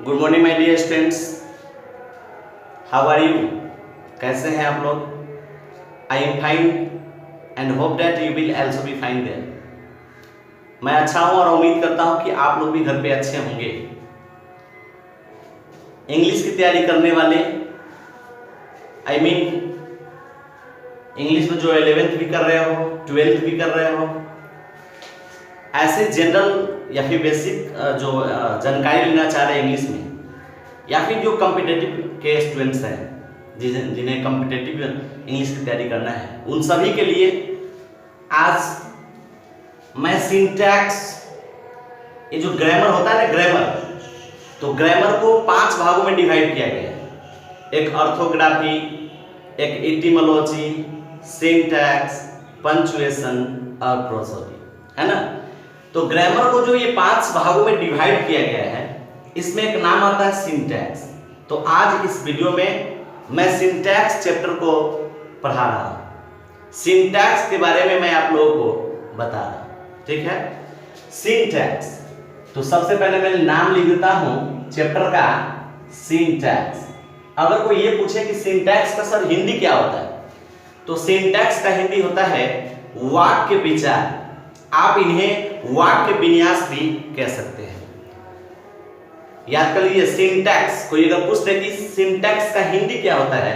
Good morning my dear students, how are you? कैसे हैं आप लोग? I am fine and hope that you will also be fine there. मैं अच्छा हूं और उम्मीद करता हूं कि आप लोग भी घर पे अच्छे होंगे। इंग्लिश की तैयारी करने वाले, आई मीन इंग्लिश में जो 11th भी कर रहे हो, 12th भी कर रहे हो, ऐसे जनरल या फिर बेसिक जो जानकारी लेना चाह रहे हैं इंग्लिश में, या फिर जो कॉम्पिटिटिव के स्टूडेंट्स हैं जिन्हें कॉम्पिटिटिव इंग्लिश की तैयारी करना है, उन सभी के लिए आज मैं सिंटैक्स, ये जो ग्रामर होता है ना, ग्रामर, तो ग्रामर को 5 भागों में डिवाइड किया गया है। एक ऑर्थोग्राफी, एक एटिमोलॉजी, सिंटैक्स, पंचुएशन और प्रोसोडी, है ना। तो ग्रामर को जो ये 5 भागों में डिवाइड किया गया है, इसमें एक नाम आता है सिंटैक्स। तो आज इस वीडियो में मैं सिंटैक्स चैप्टर को पढ़ा रहा हूं। सिंटैक्स के बारे में मैं आप लोगों को बता रहा हूं, ठीक है। सिंटैक्स, तो सबसे पहले मैं नाम लिख देता हूं चैप्टर का, सिंटैक्स। अगर कोई ये पूछे कि सिंटैक्स का सर हिंदी क्या होता है, तो सिंटैक्स का हिंदी होता है वाक्य विचार। आप इन्हें वाक्य विन्यास भी कह सकते हैं। याद कर लीजिए, सिंटैक्स, कोई अगर पूछ दे कि सिंटैक्स का हिंदी क्या होता है,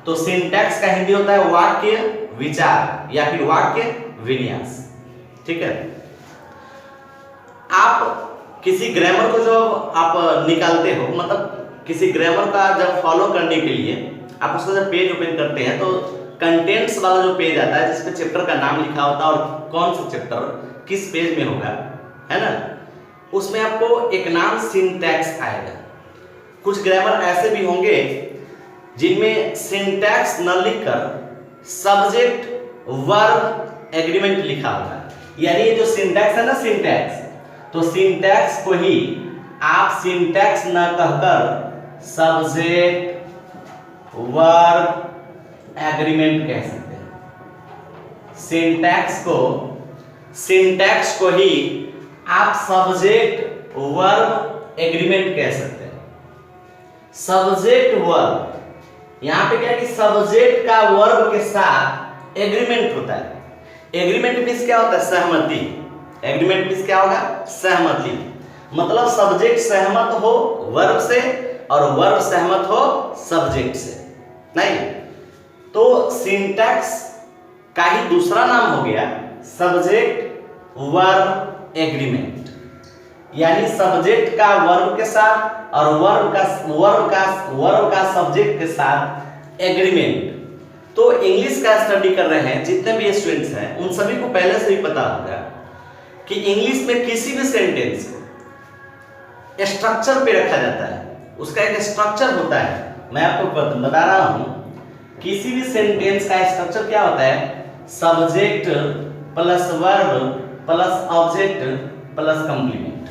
तो सिंटैक्स का हिंदी होता है वाक्य विचार या फिर वाक्य विन्यास, ठीक है। आप किसी ग्रामर को जब आप निकालते हो, मतलब किसी ग्रामर का जब फॉलो करने के लिए आप उसका जब पेज ओपन करते हैं, तो कंटेंट्स वाला जो पेज आता है जिसपे चैप्टर का नाम लिखा होता है और कौन सा चैप्टर किस पेज में होगा, है ना, उसमें आपको एक नाम सिंटैक्स आएगा। कुछ ग्रामर ऐसे भी होंगे जिनमें सिंटैक्स न लिखकर सब्जेक्ट वर्ब एग्रीमेंट लिखा होगा। यानी ये जो सिंटैक्स है ना, सिंटैक्स, तो सिंटैक्स को ही आप सिंटैक्स न कहकर सब्जेक्ट वर्ब एग्रीमेंट कह सकते हैं। सिंटैक्स को ही आप सब्जेक्ट वर्ब एग्रीमेंट कह सकते हैं। सब्जेक्ट वर्ब, यहां पे क्या है कि सब्जेक्ट का वर्ब के साथ एग्रीमेंट होता है। एग्रीमेंट मींस क्या होता है? सहमति। एग्रीमेंट मींस क्या होगा? सहमति। मतलब सब्जेक्ट सहमत हो वर्ब से और वर्ब सहमत हो सब्जेक्ट से, नहीं। तो सिंटैक्स का ही दूसरा नाम हो गया सब्जेक्ट वर्ब एग्रीमेंट। यानी सब्जेक्ट का वर्ब के साथ और वर्ब का सब्जेक्ट के साथ एग्रीमेंट। तो इंग्लिश का स्टडी कर रहे हैं जितने भी स्टूडेंट्स हैं, उन सभी को पहले से ही पता होगा कि इंग्लिश में किसी भी सेंटेंस को स्ट्रक्चर पे रखा जाता है। उसका एक स्ट्रक्चर होता है। मैं आपको बता रहा हूं, किसी भी सेंटेंस का स्ट्रक्चर क्या होता है? Subject plus verb plus object plus complement.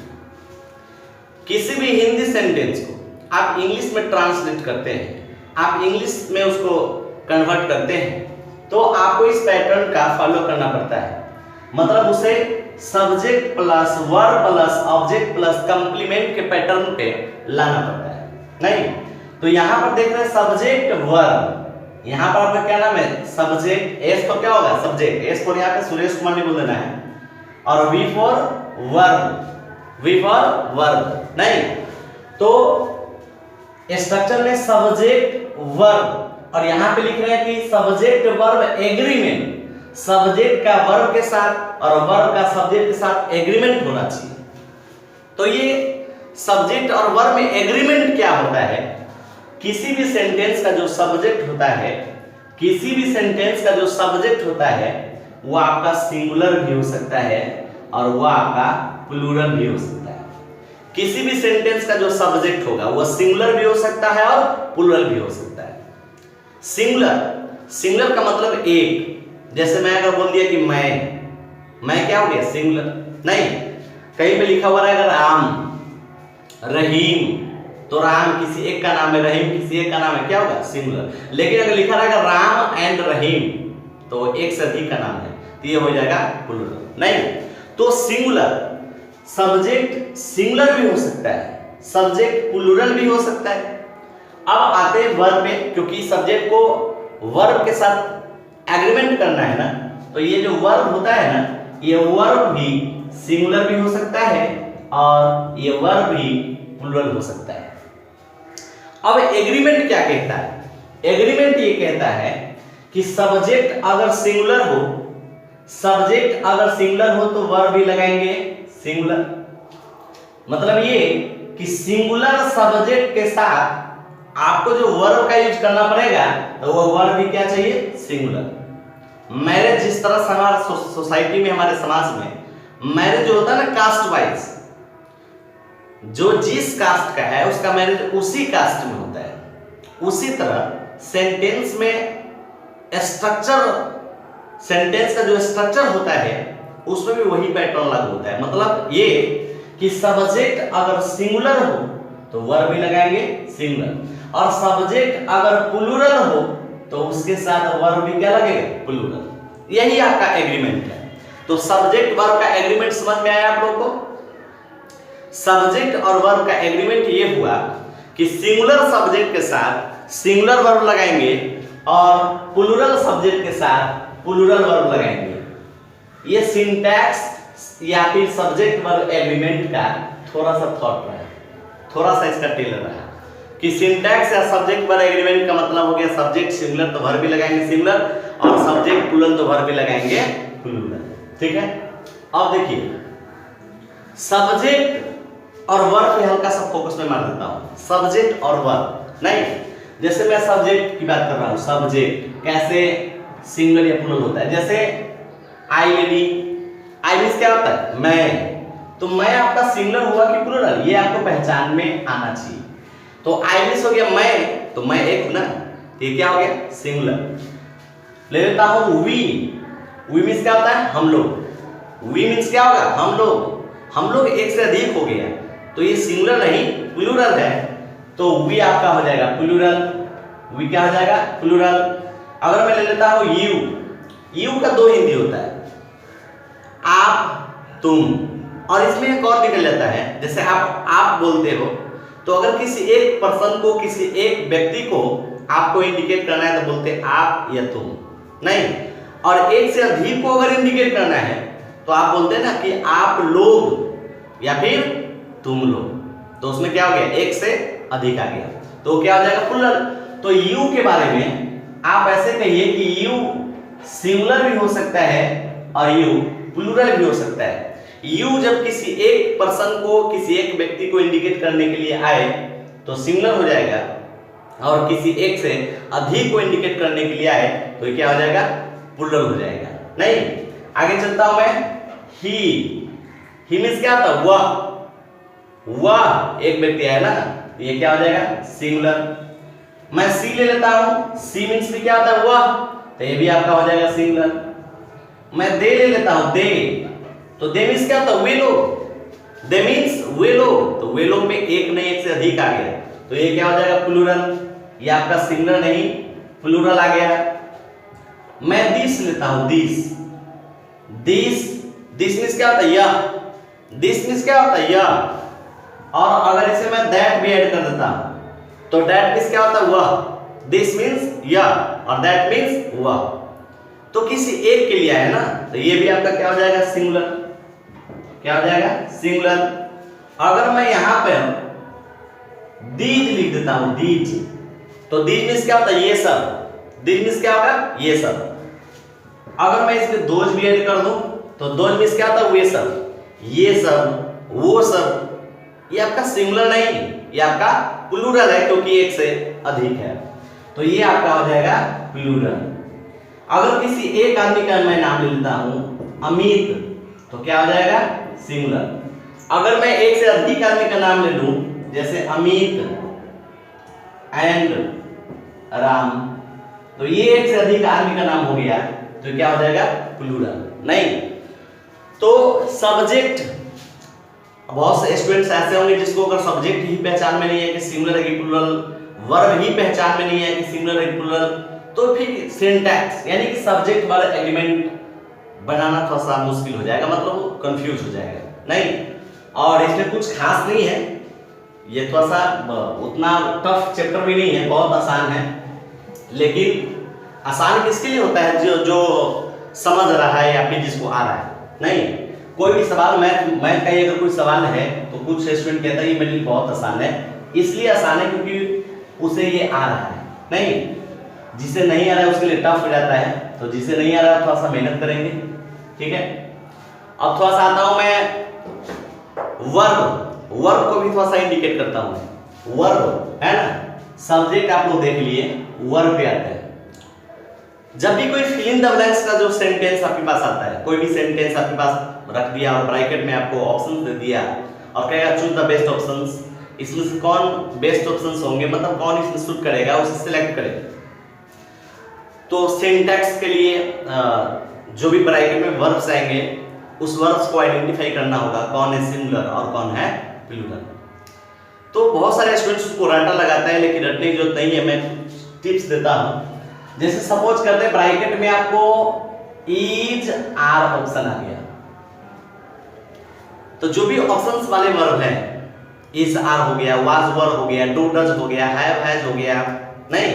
किसी भी हिंदी सेंटेंस को आप इंग्लिश में ट्रांसलेट करते हैं, आप इंग्लिश में उसको कन्वर्ट करते हैं, तो आपको इस पैटर्न का फॉलो करना पड़ता है। मतलब उसे subject plus verb plus object plus complement के पैटर्न पे लाना पड़ता है, नहीं। तो यहां पर देख रहे हैं सब्जेक्ट वर्ब, यहां पर आपका क्या नाम है? सब्जेक्ट। एस फॉर क्या होगा? सब्जेक्ट। एस फॉर यहां पे सुरेश कुमार ने बोल देना है, और V for verb, V for verb, नहीं। तो स्ट्रक्चर में सब्जेक्ट वर्ब, और यहां पे लिख रहे हैं कि सब्जेक्ट वर्ब एग्रीमेंट। सब्जेक्ट का वर्ब के साथ और वर्ब का सब्जेक्ट के साथ एग्रीमेंट होना चाहिए। तो ये सब्जेक्ट और वर्ब में एग्रीमेंट क्या होता है? किसी भी सेंटेंस का जो सब्जेक्ट होता है, किसी भी सेंटेंस का जो सब्जेक्ट होता है, वो आपका सिंगुलर भी हो सकता है और वो आपका प्लूरल भी हो सकता है। किसी भी सेंटेंस का जो सब्जेक्ट होगा वो सिंगुलर भी हो सकता है और प्लूरल भी हो सकता है। सिंगुलर का मतलब एक। जैसे मैं अगर बोल दिया कि मैं क्या हो गया? सिंगुलर। नहीं, कहीं पे लिखा हुआ रहेगा राम, रहीम, तो राम किसी एक का नाम है, रहीम किसी एक का नाम है, क्या होगा? सिंगुलर। लेकिन अगर लिखा रहेगा राम एंड रहीम, तो एक से अधिक का नाम है, तो ये हो जाएगा प्लूरल, नहीं। तो सिंगुलर, सब्जेक्ट सिंगुलर भी हो सकता है सब्जेक्ट प्लूरल भी हो सकता है। अब आते हैं वर्ब पे, क्योंकि सब्जेक्ट को वर्ब के साथ एग्रीमेंट करना है ना, तो ये जो वर्ब होता है ना, ये वर्ब भी सिंगुलर भी हो सकता है और ये वर्ब भी प्लूरल हो सकता है। अब एग्रीमेंट क्या कहता है? एग्रीमेंट ये कहता है कि सब्जेक्ट अगर सिंगुलर हो, सब्जेक्ट अगर सिंगुलर हो तो वर्ब भी लगाएंगे सिंगुलर। मतलब ये कि सिंगुलर सब्जेक्ट के साथ आपको जो वर्ब का यूज करना पड़ेगा तो वो वर्ब भी क्या चाहिए? सिंगुलर। मैरिज जिस तरह से हमारे सोसाइटी में, हमारे समाज में मैरिज जो होता है ना कास्ट वाइज, जो जिस कास्ट का है उसका मैरिज उसी कास्ट में होता है, उसी तरह सेंटेंस में स्ट्रक्चर, सेंटेंस का जो स्ट्रक्चर होता है उसमें भी वही पैटर्न लागू होता है। मतलब ये कि सब्जेक्ट अगर सिंगुलर हो तो वर्ब भी लगाएंगे सिंगुलर, और सब्जेक्ट अगर प्लूरल हो तो उसके साथ वर्ब भी क्या लगेगा? प्लूरल। यही आपका एग्रीमेंट है। तो सब्जेक्ट वर्ब का एग्रीमेंट समझ में आया आप लोगों को? सब्जेक्ट और वर्ब का एग्रीमेंट ये हुआ कि सिंगुलर सब्जेक्ट के साथ सिंगुलर वर्ब लगाएंगे और प्लूरल सब्जेक्ट के साथ प्लूरल वर्ब लगाएंगे। ये सिंटैक्स या फिर सब्जेक्ट वर्ब एग्रीमेंट का थोड़ा सा थॉट रहा, थोड़ा सा इसका टेलर रहा कि सिंटैक्स या सब्जेक्ट वर्ब एग्रीमेंट का मतलब हो गया सब्जेक्ट सिंगुलर तो वर्ब भी लगाएंगे सिंगुलर, और सब्जेक्ट प्लूरल तो वर्ब भी लगाएंगे प्लूरल। ठीक है। अब देखिए सब्जेक्ट और वर्ब पे हल्का सा फोकस में मार देता हूं। सब्जेक्ट और वर्ब नहीं, जैसे मैं सब्जेक्ट की बात कर रहा हूं, सब्जेक्ट कैसे सिंगुलर या प्लूरल होता है। जैसे आई लेडी, आई मींस क्या होता है? मैं। तो मैं आपका सिंगुलर हुआ कि प्लूरल, ये आपको पहचान में आना चाहिए। तो आई मींस हो गया मैं, तो मैं एक हूं ना, तो ये क्या हो गया? सिंगुलर। ले लेता हूं वी, वी मींस क्या होता है? हम लोग। वी मींस क्या होगा? हम लोग। हम लोग एक से अधिक हो गया, तो ये सिंगुलर नहीं प्लूरल है, तो वी आपका हो जाएगा प्लूरल। वी क्या हो जाएगा? प्लूरल। अगर मैं ले लेता हूं यू, यू का दो हिंदी होता है, आप, तुम, और इसमें एक और निकल जाता है। जैसे आप बोलते हो, तो अगर किसी एक पर्सन को, किसी एक व्यक्ति को आपको इंडिकेट करना है तो बोलते आप या तुम, नहीं। और एक से अधिक को अगर इंडिकेट करना है तो आप बोलते हैं ना कि आप लोग या फिर तुम लोग। तो उसमें क्या हो गया? एक से अधिक आ गया, तो क्या हो जाएगा? प्लूरल। तो यू के बारे में आप ऐसे कहिए कि यू सिंगुलर भी हो सकता है और यू प्लूरल भी हो सकता है। यू जब किसी एक पर्सन को, किसी एक व्यक्ति को इंडिकेट करने के लिए आए तो सिंगुलर हो जाएगा, और किसी एक से अधिक को इंडिकेट करने के लिए आए तो क्या हो जाएगा? प्लूरल हो जाएगा। नहीं, आगे चलता हूं मैं। ही मींस क्या होता है? वह एक व्यक्ति है ना, ये क्या हो जाएगा? सिंगुलर। मैं सी ले लेता हूं, सी मींस भी क्या होता है? वह, तो ये भी आपका हो जाएगा सिंगुलर। मैं दे ले लेता हूं, दे, तो दे मींस क्या होता है? वे लोग। दे मींस वे लोग, तो वे लोग में एक नहीं एक से अधिक आ गया, तो ये क्या हो जाएगा? प्लूरल। ये आपका सिंगुलर नहीं प्लूरल आ गया। मैं दिस लेता हूं, दिस, दिस मींस क्या होता है? यह। दिस मींस क्या होता है? यह। और अगर इसे मैं दैट भी ऐड कर देता हूं तो दैट मींस क्या होता है? वह। दिस मींस यह और दैट मींस वह। तो किसी एक के लिए है ना, तो ये भी आपका क्या हो जाएगा? सिंगुलर। क्या हो जाएगा? सिंगुलर। अगर मैं यहां पे दीज लिख देता हूं, दीज, तो दीज मींस क्या होता है? ये सब। दीज मींस क्या होगा? ये सब। अगर मैं इसमें दोज भी ऐड कर दूं तो दोज मींस क्या होता है? वे सब, ये सब, वो सब। ये आपका सिंगुलर नहीं, ये आपका प्लूरल है, क्योंकि एक से अधिक है, तो ये आपका हो जाएगा प्लूरल। अगर किसी एक आदमी का मैं नाम ले लेता हूं अमित, तो क्या हो जाएगा? सिंगुलर। अगर मैं एक से अधिक आदमी का नाम ले लूं, जैसे अमित एंड राम, तो ये एक से अधिक आदमी का नाम हो गया, तो क्या हो जाएगा? प्लूरल। नहीं, तो सब्जेक्ट, बहुत से स्टूडेंट्स ऐसे होंगे जिसको अगर सब्जेक्ट ही पहचान में नहीं है कि सिंगुलर है कि प्लूरल, वर्ब ही पहचान में नहीं है कि सिंगुलर है कि प्लूरल, तो फिर सिंटैक्स यानी कि सब्जेक्ट वर्ब एग्रीमेंट बनाना थोड़ा सा मुश्किल हो जाएगा, मतलब वो कंफ्यूज हो जाएगा। नहीं, और इसमें कुछ खास नहीं है, ये थोड़ा सा उतना टफ चैप्टर भी नहीं है, बहुत आसान है। लेकिन आसान किसके लिए होता है? जो समझ रहा है या फिर जिसको आ रहा है। नहीं, कोई भी सवाल मैथ का अगर कोई सवाल है तो कुछ स्टूडेंट कहता है ये मेरे लिए बहुत आसान है। इसलिए आसान है क्योंकि उसे ये आ रहा है। नहीं, जिसे नहीं आ रहा है उसके लिए टफ हो जाता है। तो जिसे नहीं आ रहा है थोड़ा सा मेहनत करेंगे, ठीक है। अब थोड़ा सा आता हूं मैं वर्ब को भी थोड़ा सा इंडिकेट करता हूं। वर्ब है ना, सब्जेक्ट आप लोग देख लिए, वर्ब पे आता है। जब भी कोई फिल इन द ब्लैंक्स का जो सेंटेंस आपके पास आता है, कोई भी सेंटेंस आपके पास रख दिया और ब्रैकेट में आपको ऑप्शंस दे दिया और कहेगा चूज द बेस्ट ऑप्शंस, इसमें से कौन बेस्ट ऑप्शंस होंगे, मतलब कौन इसमें सूट करेगा, उसे सिलेक्ट करें। तो सिंटैक्स के लिए जो भी ब्रैकेट में वर्ब्स आएंगे उस वर्ब्स को आइडेंटिफाई करना होगा, कौन है सिंगुलर और कौन है प्लूरल। तो बहुत सारे स्टूडेंट्स उसको रटा लगाता है, लेकिन रटने की जरूरत नहीं है। मैं टिप्स देता हूं। जैसे सपोज करते हैं ब्रैकेट में आपको इज आर ऑप्शन आ गया, तो जो भी ऑप्शंस वाले वर्ब हैं, इज आर हो गया, वाज वर हो गया, डू डज हो गया, हैव हैज हो गया, नहीं,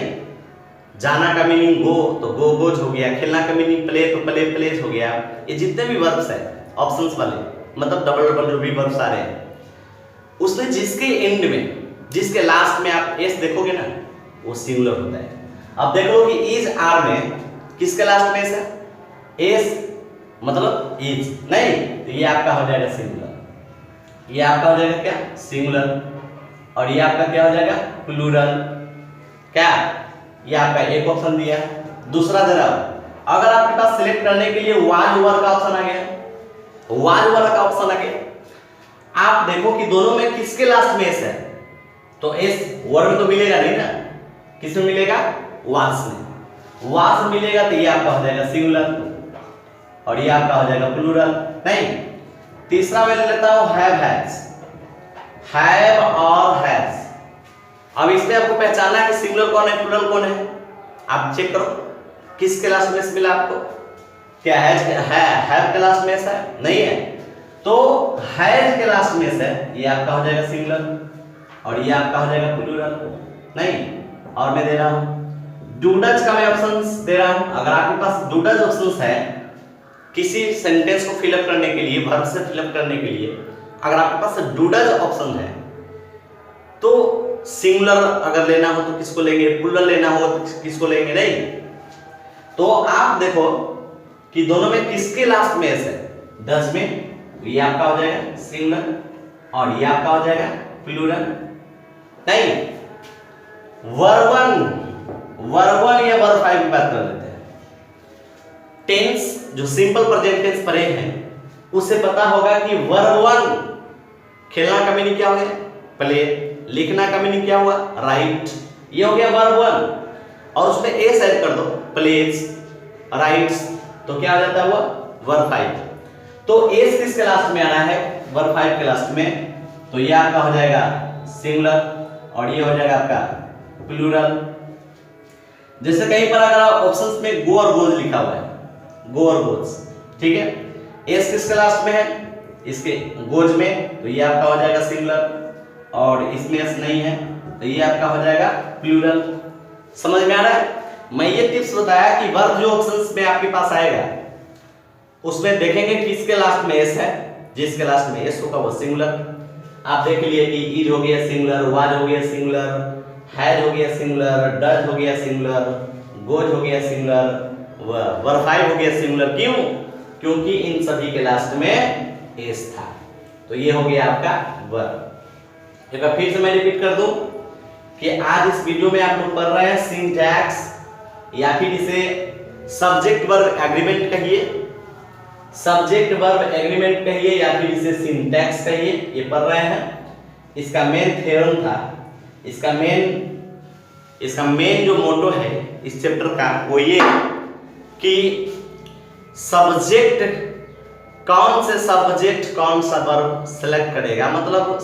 जाना का मीनिंग गो तो गो गोज हो गया, खेलना का मीनिंग प्ले तो प्ले प्लेज हो गया। ये जितने भी वर्ब्स हैं ऑप्शंस वाले, मतलब डबल डबल जो भी वर्ब्स आ रहे हैं, उसमें जिसके एंड में, जिसके लास्ट में आप एस देखोगे ना, वो सिंगुलर होता है। अब देखो कि इज आर में किसके लास्ट में एस है? एस मतलब इज, नहीं, तो ये आपका हो जाएगा सिंगुलर। ये आपका हो जाएगा क्या? सिंगुलर। और ये आपका क्या हो जाएगा? प्लूरल। क्या? ये आपका एक ऑप्शन दिया। दूसरा जरा, अगर आपके पास सिलेक्ट करने के लिए वाज वर का ऑप्शन आ गया, वाज वर का ऑप्शन आ गया, आप देखो कि दोनों में किसके लास्ट में एस है, तो एस वर्ड में तो मिलेगा नहीं ना, किस में मिलेगा? वाज में। वाज मिलेगा तो ये आपका हो जाएगा सिंगुलर और ये आपका हो जाएगा प्लूरल। नहीं, तीसरा मैं ले लेता हूं हैव हैज, हैव और हैज। अब इसमें आपको पहचानना है कि सिंगुलर कौन है, प्लूरल कौन है। आप चेक करो किसके लास्ट में एस मिला आपको। क्या हैज है? हैव के लास्ट में एस है? नहीं है, तो हैज के लास्ट में से ये आपका हो जाएगा सिंगुलर और ये आपका हो जाएगा प्लूरल। नहीं, और मैं दे रहा हूं डूडज का मैं ऑप्शंस दे रहा हूं। अगर आपके पास डूडज ऑप्शंस है किसी सेंटेंस को फिलअप करने के लिए, वर्ब से फिलअप करने के लिए, अगर आपके पास डूडज ऑप्शन है तो सिंगुलर अगर लेना हो तो किसको लेंगे, प्लूरल लेना हो तो किसको लेंगे। नहीं, तो आप देखो कि दोनों में किसके लास्ट में एस है। डज में ये आपका हो जाएगा सिंगुलर और ये आपका हो जाएगा प्लूरल। नहीं, वर्ब 1 या वर्ब 5 की बात कर लेते हैं। टेंस जो सिंपल प्रेजेंट टेंस पढ़े हैं उससे पता होगा कि वर्ब 1 खेलना का मीनिंग क्या हो गया? प्ले। लिखना का मीनिंग क्या हुआ? राइट। ये हो गया वर्ब 1 और उसमें एस ऐड कर दो, प्लेज, राइट्स, तो क्या आ जाता है? वो वर्ब 5। तो एस किसके लास्ट में आना है? वर्ब 5 के लास्ट में। तो ये आपका हो जाएगा सिंगुलर और ये हो जाएगा आपका प्लूरल। जैसे कहीं पर अगर ऑप्शंस में गो और गोज लिखा हुआ है, गो और गोज, ठीक है, एस किसके लास्ट में है? इसके गोज में, तो ये आपका हो जाएगा सिंगुलर और इसमें एस नहीं है तो ये आपका हो जाएगा प्लूरल। समझ में आ रहा है? मैं ये टिप्स बताया कि वर्ब जो ऑप्शंस में आपके पास आएगा उसमें देखेंगे किसके लास्ट में एस है, जिसके लास्ट में एस होगा वो सिंगुलर। आप देख लिए कि इज हो गया सिंगुलर, वाज हो गया सिंगुलर, हैज हो गया सिंगुलर, डज हो गया सिंगुलर, गोज हो गया सिंगुलर, वर्ब 5 हो गया सिंगुलर। क्यों? क्योंकि इन सभी के लास्ट में एस था। तो ये हो गया आपका वर्ब। एक बार फिर से मैं रिपीट कर दूं कि आज इस वीडियो में आप लोग पढ़ रहे हैं सिंटैक्स या फिर इसे सब्जेक्ट वर्ब एग्रीमेंट कहिए, सब्जेक्ट वर्ब एग्रीमेंट कहिए या फिर इसे सिंटैक्स कहिए, ये पढ़ रहे हैं। इसका मेन थ्योरम था, इसका मेन जो मोटो है इस चैप्टर का वो ये कि सब्जेक्ट कौन से सब्जेक्ट कौन सा वर्ब सेलेक्ट करेगा, मतलब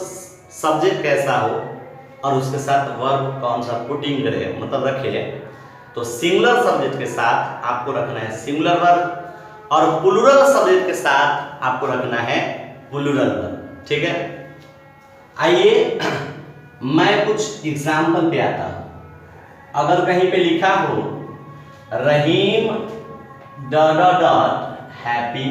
सब्जेक्ट कैसा हो और उसके साथ वर्ब कौन सा पुटिंग करेगा, मतलब रखे। तो सिंगुलर सब्जेक्ट के साथ आपको रखना है सिंगुलर वर्ब और प्लूरल सब्जेक्ट के साथ आपको रखना है प्लूरल वर्ब। ठीक है, आइए मैं कुछ एग्जाम्पल पे आता हूं। अगर कहीं पे लिखा हो रहीम डॉट डॉट हैप्पी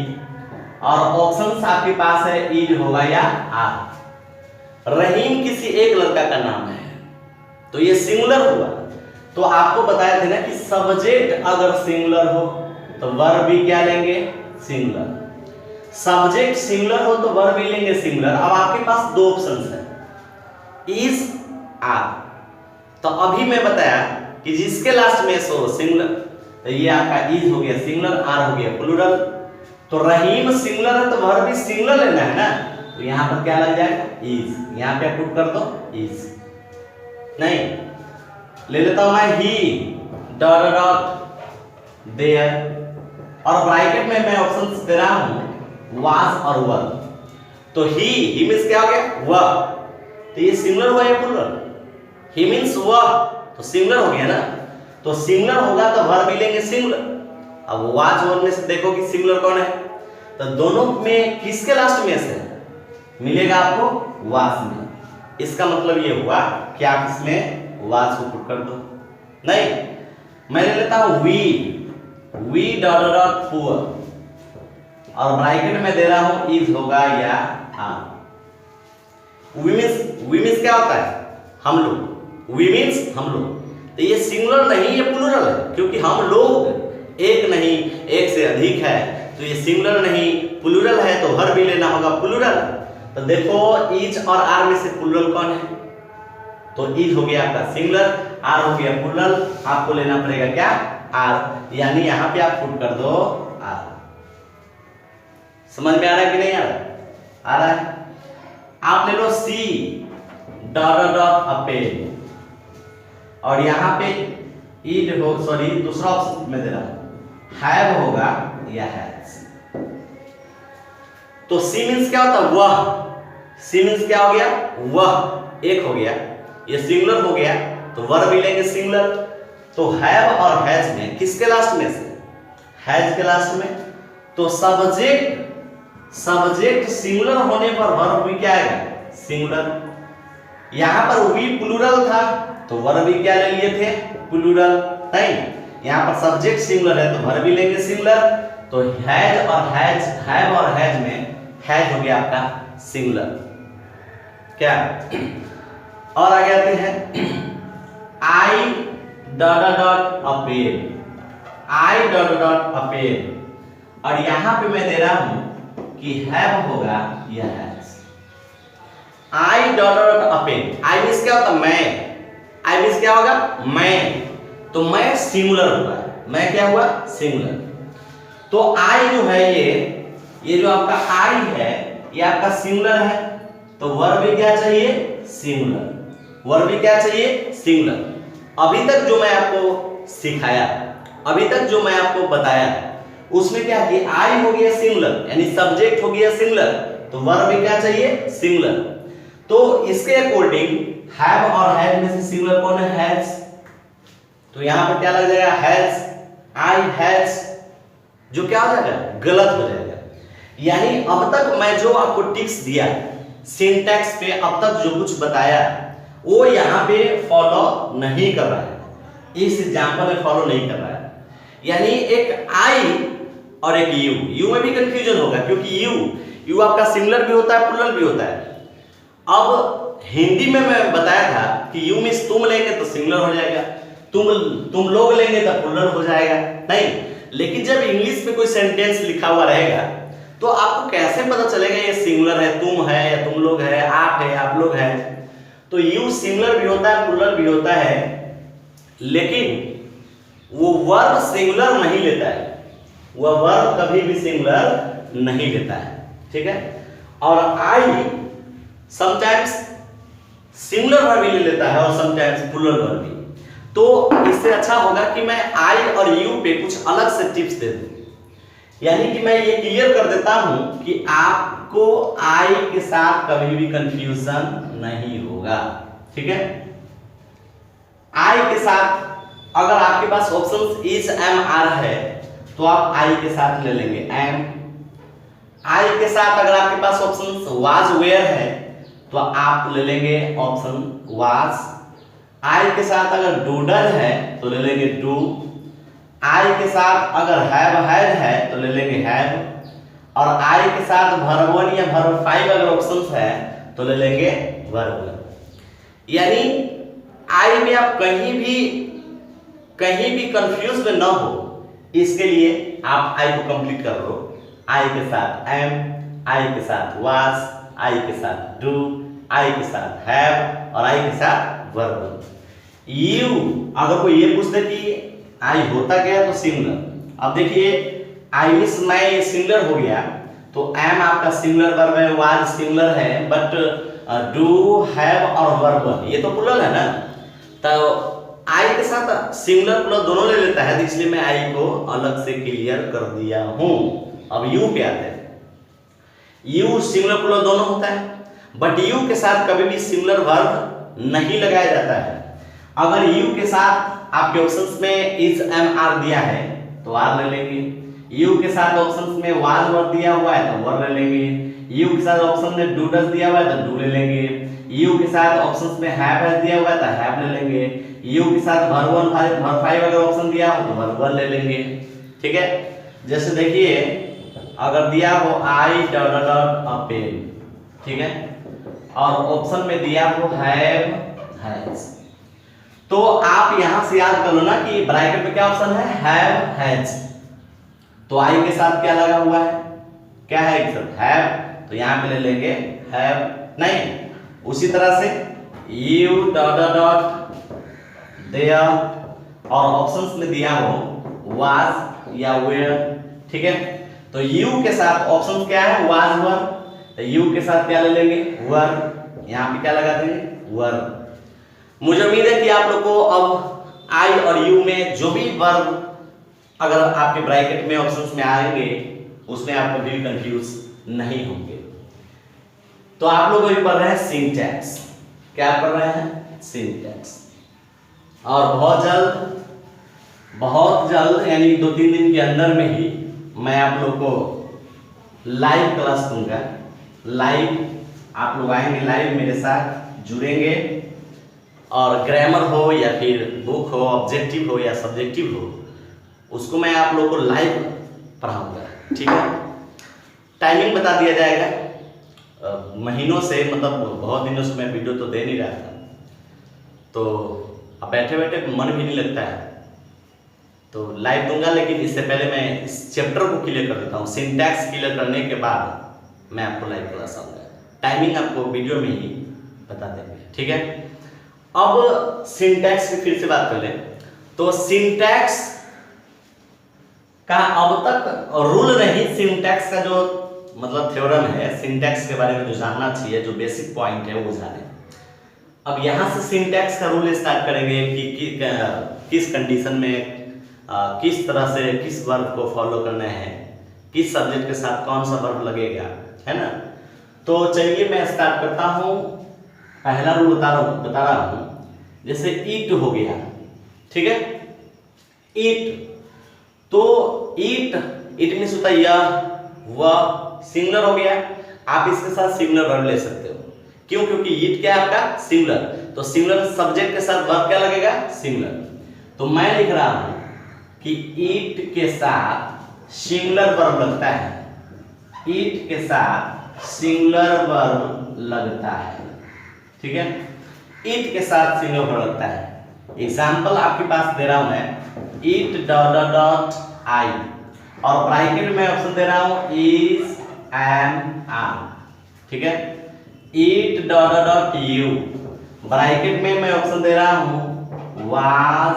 और ऑप्शंस आपके पास है इज होगा या आर। रहीम किसी एक लड़का का नाम है तो ये सिंगुलर हुआ। तो आपको बताया थे ना कि सब्जेक्ट अगर सिंगुलर हो तो वर्ब भी क्या लेंगे, सिंगुलर। सब्जेक्ट सिंगुलर हो तो वर्ब भी लेंगे सिंगुलर। अब आपके पास दो ऑप्शंस है, इज आर। तो अभी मैं बताया कि जिसके लास्ट में सो सिंगुलर, तो ये आपका इज हो गया सिंगुलर, आर हो गया प्लूरल। तो रहीम सिंगुलर है तो वर्ब भी सिंगुलर लेना है ना, तो यहां पर क्या लग जाएगा, इज। यहां पे पुट कर दो इज। नहीं, ले लेता हूं मैं ही डॉट डॉट देयर और ब्रैकेट में मैं ऑप्शंस दे रहा हूं वाज और वर। तो ही मींस क्या हो गया, वह। तो ये सिंगुलर हुआ या प्लूरल, ही मींस वह, तो सिंगुलर हो गया ना। तो सिंगुलर होगा तो वर्ब भी लेंगे सिंगुलर। अब वाज वर में से देखो कि सिंगुलर कौन है, तो दोनों में किसके लास्ट में से मिलेगा आपको, वाज में। इसका मतलब ये हुआ कि आप इसमें वाज को पुट कर दो। नहीं, मैं ले लेता हूं वी डॉट डॉट पुअर और ब्रैकेट में दे रहा हूं इज होगा या आर। वी मींस क्या होता है, हम लोग। वी मींस हम लोग। तो ये सिंगुलर नहीं, ये प्लूरल है, क्योंकि हम लोग एक नहीं एक से अधिक है, तो ये सिंगुलर नहीं प्लूरल है, तो वर्ब भी लेना होगा प्लूरल। तो देखो इज और आर में से प्लूरल कौन है, तो इज हो गया आपका सिंगुलर, आर हो गया प्लूरल। आपको लेना पड़ेगा क्या, आर, यानी यहां पे आप पुट कर दो आर। समझ में आ रहा है कि नहीं आ रहा है? आप ले लो सी डॉट डॉट अपेल और यहां पे ईड हो, सॉरी दूसरा ऑप्शन में दे रहा हूं, हैव होगा या हैज। तो सी मींस क्या होता है, वह। सी मींस क्या हो गया, वह, एक हो गया, ये सिंगुलर हो गया, तो वर्ब भी लेंगे सिंगुलर। तो हैव और हैज में किसके लास्ट में से, हैज के लास्ट में। तो सब्जेक्ट सिंगुलर होने पर वर्ब भी क्या आएगा, सिंगुलर। यहां पर वी प्लूरल था तो वर्ब भी क्या ले लिए थे, प्लूरल। नहीं, यहां पर सब्जेक्ट सिंगुलर है तो वर्ब भी लेंगे सिंगुलर। तो हैज और हैज, हैव और हैज में हैज हो गया आपका सिंगुलर। क्या और आगे आते हैं, I dot dot apple, I dot dot apple और यहां पे मैं दे रहा हूं कि हैव होगा या has. I dot dot apple, I means क्या होता है, मैं। आई मींस क्या होगा, मैं। तो मैं सिंगुलर हुआ, मैं क्या हुआ, सिंगुलर। तो आई जो है ये जो आपका आई है ये आपका सिंगुलर है, तो वर्ब भी क्या चाहिए, सिंगुलर। वर्ब भी क्या चाहिए, सिंगुलर। अभी तक जो मैं आपको सिखाया, अभी तक जो मैं आपको बताया, उसमें क्या कि आई हो गया सिंगुलर, यानी सब्जेक्ट हो गया सिंगुलर, तो वर्ब भी क्या चाहिए, सिंगुलर। तो इसके अकॉर्डिंग हैव और हैज में से सिंगुलर कौन है, हैज। तो यहां पर क्या लग जाएगा, हैज, आई हैज, जो क्या हो जाएगा, गलत हो जाएगा। यानी अब तक मैं जो आपको टिप्स दिया सिंटैक्स पे, अब तक जो कुछ बताया वो यहां पे फॉलो नहीं कर रहा है, इस एग्जांपल में फॉलो नहीं कर रहा है। यानी एक आई और एक यू में भी कंफ्यूजन होगा, क्योंकि यू आपका सिंगुलर भी होता है प्लूरल भी होता है। अब हिंदी में मैं बताया था कि यू मींस तुम लेंगे तो सिंगुलर हो जाएगा, तुम लोग लेंगे तो प्लूरल हो जाएगा। नहीं, लेकिन जब इंग्लिश में कोई सेंटेंस लिखा हुआ रहेगा तो आपको कैसे पता चलेगा ये सिंगुलर है, तुम है या तुम लोग है, आप है आप लोग है। तो यू सिंगुलर भी होता है प्लूरल भी होता है, लेकिन वो वर्ब सिंगुलर नहीं लेता है, वह वर्ब कभी भी सिंगुलर नहीं लेता है, ठीक है। और आई समटाइम्स सिंगुलर वर्ब भी ले लेता है और समटाइम्स प्लूरल वर्ब भी। तो इससे अच्छा होगा कि मैं आई और यू पे कुछ अलग से टिप्स दे दूं, यानी कि मैं ये क्लियर कर देता हूं कि आपको आई के साथ कभी भी कंफ्यूजन नहीं होगा, ठीक है। आई के साथ अगर आपके पास ऑप्शन इज एम आर है तो आप आई के साथ ले लेंगे एम। आई के साथ अगर आपके पास ऑप्शन वाज वेयर है तो आप ले लेंगे ऑप्शन वाज। आई के साथ अगर डूडर है तो ले लेंगे डू। आई के साथ अगर हैव हैड है तो ले लेंगे हैव। और आई के साथ वर्ब 1 या वर्ब 5 अगर ऑप्शंस है तो ले लेंगे वर्ब 1। यानी आई में आप कहीं भी कंफ्यूज में ना हो, इसके लिए आप आई को कंप्लीट कर लो। आई के साथ एम, आई के साथ वाज, आई के साथ डू, आई के साथ हैव और आई के साथ वर्ब। यू अगर कोई ये पूछते कि आई होता क्या है तो सिंगुलर। अब देखिए आई मींस मैं सिंगुलर हो गया तो एम आपका सिंगुलर वर्ब है, वाज सिंगुलर है, बट डू हैव और वर्ब ये तो प्लूरल है ना। तो आई के साथ सिंगुलर प्लस दोनों ले लेता है, तो इसलिए मैं आई को अलग से क्लियर कर दिया हूं। अब यू पे आते हैं। यू सिंगुलर प्लस दोनों होता है, बट यू के साथ कभी भी सिंगुलर वर्ब नहीं लगाया जाता है। अगर यू के साथ आपके ऑप्शंस में इज एम आर दिया है तो आर ले लेंगे। यू के साथ ऑप्शंस में वाज वर्ब दिया हुआ है तो वर्ब ले लेंगे। यू के साथ ऑप्शन में डू डज दिया हुआ है तो डू ले लेंगे। यू के साथ ऑप्शंस में हैव हैज दिया हुआ है तो हैव ले लेंगे। यू के साथ वर्ब 1 वर्ब 5 अगर ऑप्शन दिया हो तो वर्ब 1 ले लेंगे। ठीक है, जैसे देखिए अगर दिया हो I dot dot a pen, ठीक है, और ऑप्शन में दिया हो हैव हैज, तो आप यहां से याद कर लो ना कि ब्रैकेट में क्या ऑप्शन है, हैव हैज। तो आई के साथ क्या लगा हुआ है, क्या है सर, हैव, तो यहां पे ले लेंगे हैव नहीं। उसी तरह से यू डॉट डॉट देयर और ऑप्शंस में दिया हो वाज या वेयर, ठीक है, तो यू के साथ ऑप्शन क्या है, वाज वर, तो यू के साथ क्या ले लेंगे, वर, यहां पे क्या लगा देंगे, वर। मुझे उम्मीद है कि आप लोग को अब आई और यू में जो भी वर्ब अगर आपके ब्रैकेट में ऑप्शंस में आएंगे उसमें आप कभी भी कंफ्यूज नहीं होंगे। तो आप लोग अभी पढ़ रहे हैं सिंटैक्स। क्या पढ़ रहे हैं, सिंटैक्स। और बहुत जल्द यानी 2-3 दिन के अंदर में ही मैं आप लोग को लाइव क्लास दूंगा। लाइव आप लोग आएंगे, लाइव मेरे साथ जुड़ेंगे और ग्रामर हो या फिर बुक हो, ऑब्जेक्टिव हो या सब्जेक्टिव हो, उसको मैं आप लोगों को लाइव पढ़ाऊंगा। ठीक है, टाइमिंग बता दिया जाएगा। महीनों से मतलब बहुत दिनों से मैं वीडियो तो दे नहीं रहा था, तो अब बैठे बैठे मन भी नहीं लगता है, तो लाइव दूंगा। लेकिन इससे पहले मैं इस चैप्टर को क्लियर कर देता हूँ। सिंटैक्स क्लियर करने के बाद मैं आपको लाइव क्लास आऊंगा। टाइमिंग आपको वीडियो में ही बता देंगे। ठीक है, अब सिंटैक्स की फिर से बात कर लें तो सिंटैक्स का अब तक रूल नहीं, सिंटैक्स का जो मतलब थ्योरम है, सिंटैक्स के बारे में जो जानना चाहिए, जो बेसिक पॉइंट है वो जाने। अब यहाँ से सिंटैक्स का रूल स्टार्ट करेंगे कि किस कंडीशन में किस तरह से किस वर्ब को फॉलो करना है, किस सब्जेक्ट के साथ कौन सा वर्ब लगेगा, है ना। तो चलिए मैं स्टार्ट करता हूँ। पहला रूल बता रहा हूँ। जैसे ईट हो गया, ठीक है, ईट, तो ईट मीन्स होता है यह वह, सिंगुलर हो गया। आप इसके साथ सिंगुलर वर्ब ले सकते हो। क्यों? क्योंकि ईट क्या है आपका सिंगुलर, तो सिंगुलर सब्जेक्ट के साथ वर्ब क्या लगेगा, सिंगुलर। तो मैं लिख रहा हूं कि ईट के साथ सिंगुलर वर्ब लगता है, ईट के साथ सिंगुलर वर्ब लगता है। ठीक है, ईट के साथ सिंगुलर वर्ब लगता है। एग्जाम्पल आपके पास दे रहा हूं मैं, ईट डॉट डॉट आई, और ब्रैकेट में ऑप्शन दे रहा हूं इज एम आर। ठीक है, it dot dot you, bracket में मैं ऑप्शन दे रहा हूं वाज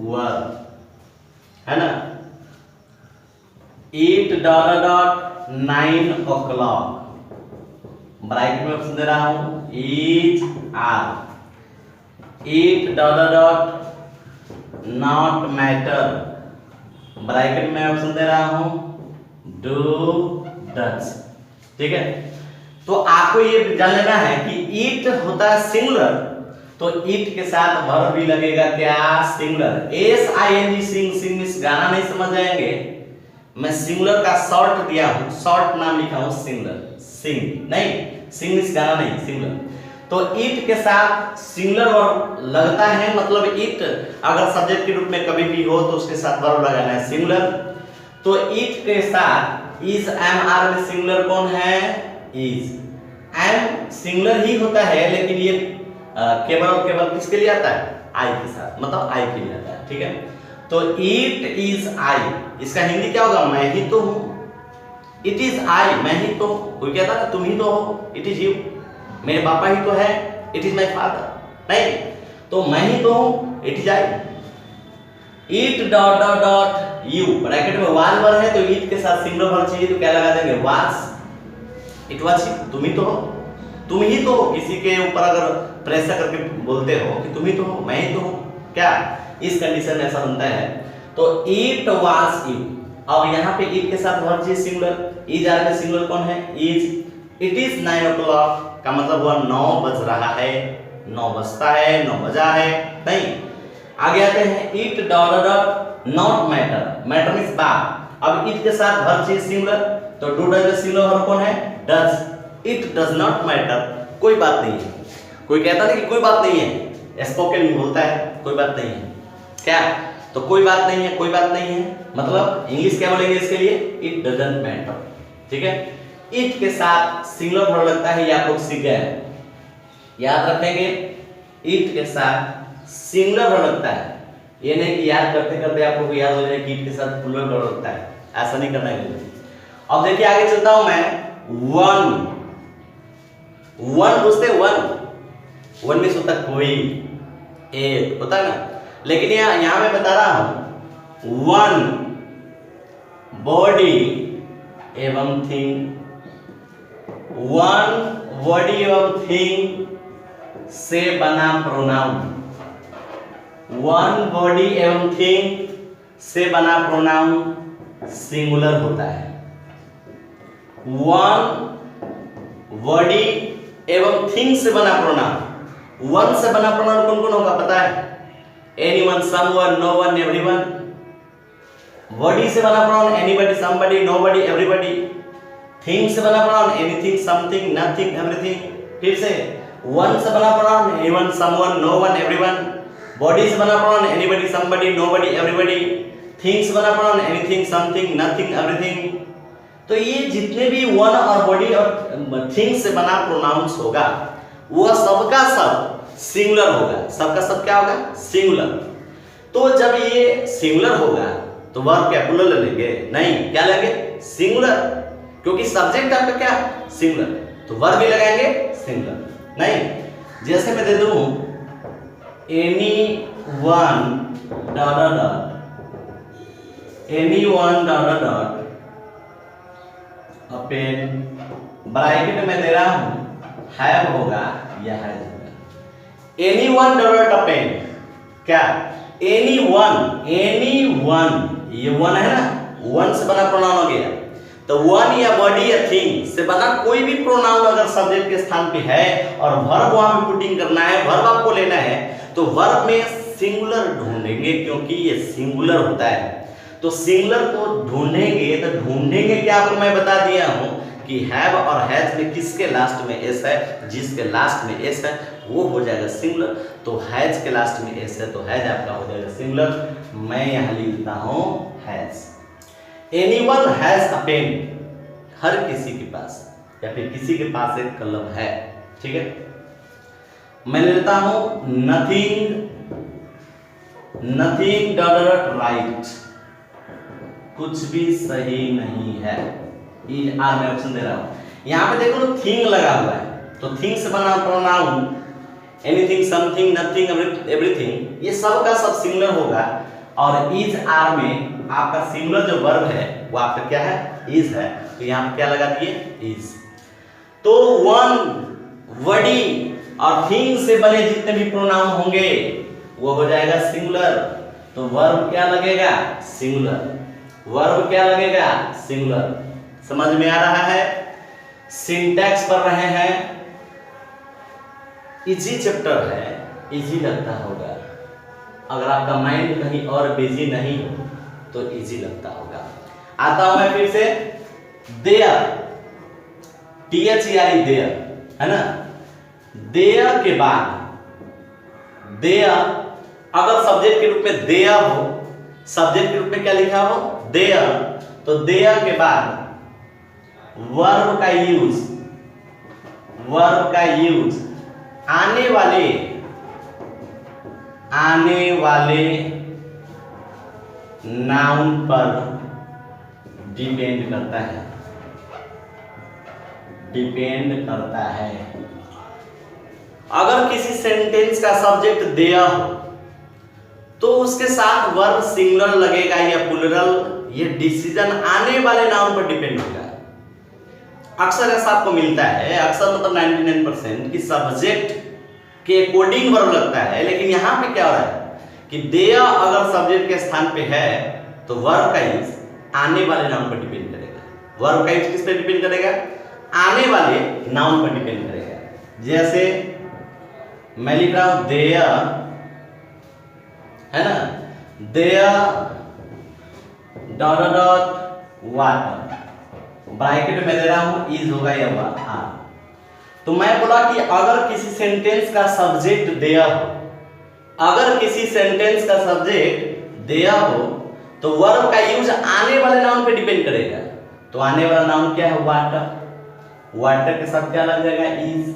वर, है ना। It dot dot 9 o'clock, bracket में ऑप्शन दे रहा हूं is are. It dot dot not matter, bracket में ऑप्शन दे रहा हूं डू डज। ठीक है, तो आपको ये जान लेना है कि ईट होता है सिंगुलर, तो ईट के साथ वर्ब भी लगेगा क्या, सिंगुलर। SING सिंग, सिंग मींस गाना नहीं समझ जाएंगे, मैं सिंगुलर का शॉर्ट दिया हूं, शॉर्ट नाम लिखा हूं सिंगुलर, सिंग नहीं, सिंग मींस गाना नहीं, सिंगुलर। तो इट के साथ सिंगुलर वर्ब लगता है, मतलब इट अगर सब्जेक्ट के रूप में कभी भी हो तो उसके साथ वर्ब लगाना है सिंगुलर। तो इट के साथ इज एम आर में सिंगुलर कौन है? इज। एम सिंगुलर ही होता है, लेकिन ये केवल और केवल किसके लिए आता है? आई के साथ, मतलब आई के लिए आता है। ठीक है, तो इट इज आई, इसका हिंदी क्या होगा? मैं ही तो हूं। इट इज आई, मैं ही तो। कोई कहता है तुम ही तो हो, इट इज यू, मेरे पापा ही तो है, इट इज माई फादर। नहीं, तो मैं ही तो हूं, it is I. It dot dot dot you, bracket में वाज वर्ब है तो इट के साथ सिंगुलर वर्ब चाहिए तो क्या लगा देंगे? वाज। इट वाज यू, तुम ही तो हो, तुम ही तो हो। किसी के ऊपर अगर प्रेशर करके बोलते हो कि तुम ही तो हो, मैं ही तो हूं, क्या इस कंडीशन में ऐसा बनता है। तो इट वाज यू। अब यहाँ पे इट के साथ वर्ब चाहिए सिंगुलर, इज आर में सिंगुलर कौन है? इज। इट इज 9 o'clock का मतलब हुआ 9 बज रहा है, 9 बजता है, 9 बजा है। नहीं, आगे आते हैं it dot dot not matter, matter means बात। अब इट के साथ वर्ब चाहिए सिंगुलर, तो डू डज में सिंगुलर वर्ब कौन है? Does. It does not matter, कोई बात नहीं है। कोई कहता नहीं कि कोई बात नहीं है, स्पोकन में बोलता है कोई बात नहीं है, क्या? तो कोई बात नहीं है, कोई बात नहीं है, मतलब इंग्लिश क्या बोलेंगे इसके लिए? It doesn't matter. ठीक है, इट के साथ सिंगुलर वर्ब लगता है, ये आप लोग सीख गए, याद रखेंगे। इट के साथ सिंगुलर वर्ब लगता है, ये नहीं कि याद करते करते आप लोग को याद हो जाए कि इट के साथ प्लूरल वर्ब लगता है, ऐसा नहीं करना है। अब देखिए आगे चलता हूं मैं। वन, वन पूछते, वन में होता कोई, एक होता है ना, लेकिन यहां मैं बता रहा हूं वन बॉडी एवं थिंग, वन बॉडी एवं थिंग से बना प्रोनाउन, वन बॉडी एवं थिंग से बना प्रोनाउन सिंगुलर होता है। वन बॉडी एवं थिंग से बना प्रोनाउन, वन से बना प्रोनाउन कौन कौन होगा पता है? Anyone, someone, known, everyone. Body से बना pronoun anybody, somebody, nobody, everybody. Thing से बना pronoun anything, something, nothing, everything. फिर से वन से बना pronoun anyone, someone, known, everyone. Body से बना pronoun anybody, somebody, nobody, everybody. Thing से बना pronoun anything, something, nothing, everything. तो ये जितने भी वन और बॉडी और थिंग से बना प्रोनाउंस होगा वह सबका सब सिंगुलर होगा, सबका सब क्या होगा? सिंगुलर। तो जब ये सिंगुलर होगा तो वर्ब क्या प्लूरल लेंगे? नहीं, क्या लेंगे? सिंगुलर, क्योंकि सब्जेक्ट आपका क्या? सिंगुलर, तो वर्ब भी लगाएंगे सिंगुलर। नहीं, जैसे मैं दे दूं any one dot dot, any one dot dot a pen, bracket में दे रहा हूं हैव होगा या हैज होगा। Any one dot dot a pen, क्या? एनी वन, ये वन है ना, वन से बना प्रोनाउन हो गया। तो वन या बॉडी या थिंग से बना कोई भी प्रोनाउन अगर सब्जेक्ट के स्थान पे है और वर्ब वहां पे पुटिंग करना है, वर्ब आपको लेना है, तो वर्ब में सिंगुलर ढूंढेंगे, क्योंकि ये सिंगुलर होता है। तो सिंगुलर को ढूंढेंगे, तो ढूंढेंगे क्या आपको मैं बता दिया हूं कि हैव और हैज में किसके लास्ट में एस है? जिसके लास्ट में एस है वो हो जाएगा सिंगुलर। तो हैज के लास्ट में एस है तो हैज आपका हो जाएगा सिंगुलर। मैं यहां लिखता हूं has. Anyone has a pen, हर किसी के पास या फिर किसी के पास एक कलम है। ठीक है, मैं लेता हूं nothing, nothing dot dot right, कुछ भी सही नहीं है। इज आर में ऑप्शन दे रहा हूं। यहां पे देखो तो थिंग लगा हुआ है, तो थिंग से बना pronoun anything, something, nothing, everything, ये सब का सब सिंगुलर होगा। और इज आर में आपका सिंगुलर जो वर्ब है वो आपका क्या है? इज है, तो यहां पे क्या लगा दिए? इज। तो वन बॉडी और थिंग से बने जितने भी प्रोनाउन होंगे वो हो जाएगा सिंगुलर। तो वर्ब क्या लगेगा? सिंगुलर। वर्ब क्या लगेगा? सिंगुलर। समझ में आ रहा है? सिंटैक्स पढ़ रहे हैं, इजी चैप्टर है, इजी लगता होगा। अगर आपका माइंड कहीं और बिजी नहीं हो तो इजी लगता होगा। आता हूं मैं फिर से। देयर, THERE देयर है ना, देयर के बाद, देयर अगर सब्जेक्ट के रूप में देयर हो, सब्जेक्ट के रूप में क्या लिखा हो देयर, तो देयर के बाद वर्ब का यूज, वर्ब का यूज आने वाले नाउन पर डिपेंड करता है, डिपेंड करता है। अगर किसी सेंटेंस का सब्जेक्ट देयर हो तो उसके साथ वर्ब सिंगुलर लगेगा या प्लूरल, ये डिसीजन आने वाले नाउन पर डिपेंड होगा। अक्सर ऐसा आपको मिलता है, अक्सर मतलब 99% कि सब्जेक्ट के अकॉर्डिंग वर्ब लगता है, लेकिन यहां पे क्या हो रहा है कि देयर अगर सब्जेक्ट के स्थान पे है तो वर्ब का यूज आने वाले नाउन पर डिपेंड करेगा। वर्ब का यूज किस पे डिपेंड करेगा? आने वाले नाउन पर डिपेंड करेगा। जैसे मैं लिख रहा हूं देयर, है ना, there dot dot water, bracket में दे रहा हूं इज होगा या आर। तो मैं बोला कि अगर किसी सेंटेंस का सब्जेक्ट देयर हो, अगर किसी सेंटेंस का सब्जेक्ट देयर हो तो वर्ब का यूज आने वाले नाउन पे डिपेंड करेगा। तो आने वाला नाउन क्या है? वाटर। वाटर के साथ क्या लग जाएगा? इज।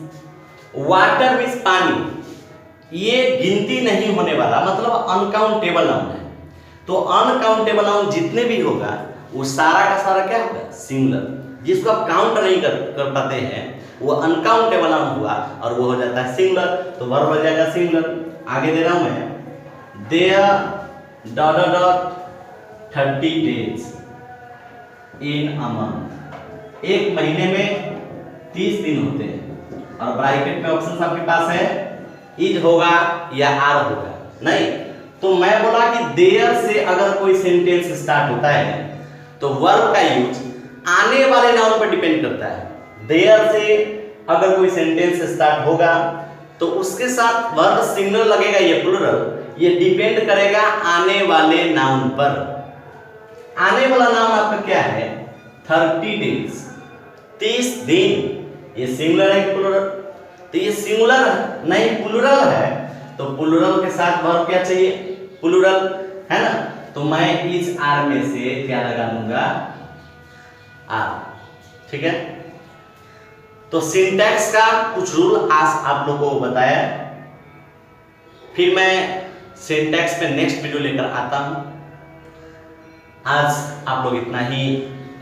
वाटर मींस पानी, ये गिनती नहीं होने वाला, मतलब अनकाउंटेबल नाउन है। तो अनकाउंटेबल नाउन जितने भी होगा वो सारा का सारा क्या होगा? सिंगुलर। जिसको आप काउंट नहीं कर पाते हैं वो अनकाउंटेबल नाउन हुआ और वो हो जाता है सिंगुलर, तो वर्ब हो जाएगा सिंगुलर। आगे दे रहा हूं मैं there dot dot 30 days in a month, एक महीने में 30 दिन होते हैं। और ब्रैकेट में ऑप्शन आपके पास है इज होगा या आर होगा, नहीं। तो मैं बोला कि देयर से अगर कोई सेंटेंस स्टार्ट होता है तो वर्ब का यूज आने वाले नाउन पर डिपेंड करता है। देयर से अगर कोई सेंटेंस स्टार्ट होगा तो उसके साथ वर्ब सिंगुलर लगेगा या प्लूरल, ये डिपेंड करेगा आने वाले नाउन पर। आने वाला नाउन आपका क्या है? 30 days, 30 दिन। ये सिंगुलर है प्लूरल? तो ये सिंगुलर नहीं प्लूरल है, तो प्लूरल के साथ वर्ब क्या चाहिए? प्लूरल, है ना। तो मैं इस आर में से क्या लगा दूंगा? आर। ठीक है, तो सिंटैक्स का कुछ रूल आज आप लोगों को बताया, फिर मैं सिंटैक्स पे नेक्स्ट वीडियो लेकर आता हूं। आज आप लोग इतना ही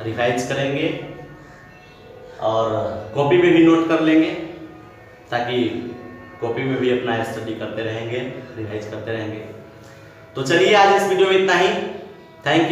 रिवाइज करेंगे और कॉपी में भी नोट कर लेंगे, ताकि कॉपी में भी अपना स्टडी करते रहेंगे, रिवाइज करते रहेंगे। तो चलिए आज इस वीडियो में इतना ही। Thank you.